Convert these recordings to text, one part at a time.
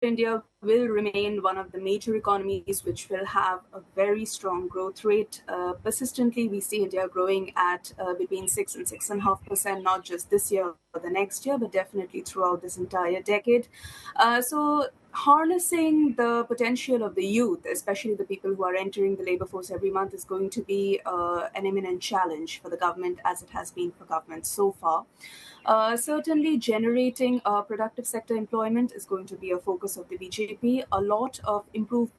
India will remain one of the major economies which will have a very strong growth rate. Persistently, we see India growing at between 6 and 6.5%, not just this year or the next year, but definitely throughout this entire decade. So harnessing the potential of the youth, especially the people who are entering the labor force every month, is going to be an imminent challenge for the government, as it has been for government so far. Certainly, generating productive sector employment is going to be a focus of the BJP. A lot of improvement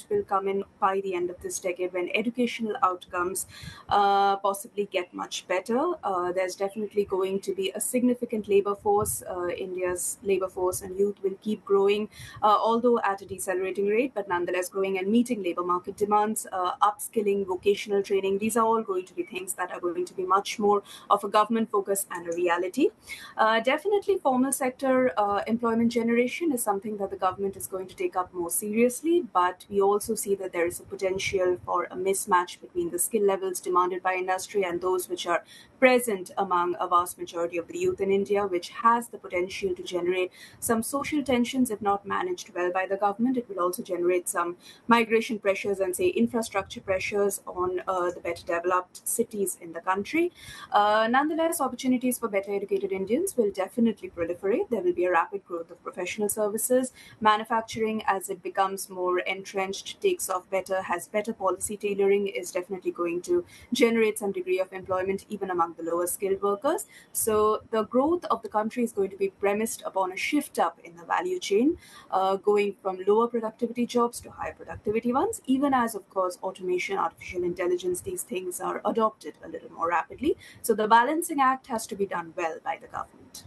will come in by the end of this decade when educational outcomes possibly get much better. There's definitely going to be a significant labor force. India's labor force and youth will keep growing, although at a decelerating rate, but nonetheless growing and meeting labor market demands. Upskilling, vocational training, these are all going to be things that are going to be much more of a government focus and a reality. Definitely, formal sector employment generation is something that the government is going to take up more seriously, but we also see that there is a potential for a mismatch between the skill levels demanded by industry and those which are present among a vast majority of the youth in India, which has the potential to generate some social tensions if not managed well by the government. It will also generate some migration pressures and, say, infrastructure pressures on the better developed cities in the country. Nonetheless, opportunities for better educated Indians will definitely proliferate. There will be a rapid growth of professional services. Manufacturing, as it becomes more entrenched, takes off better, has better policy tailoring, is definitely going to generate some degree of employment even among the lower skilled workers. So the growth of the country is going to be premised upon a shift up in the value chain, going from lower productivity jobs to higher productivity ones, even as, of course, automation, artificial intelligence, these things are adopted a little more rapidly. So the balancing act has to be done well by the government.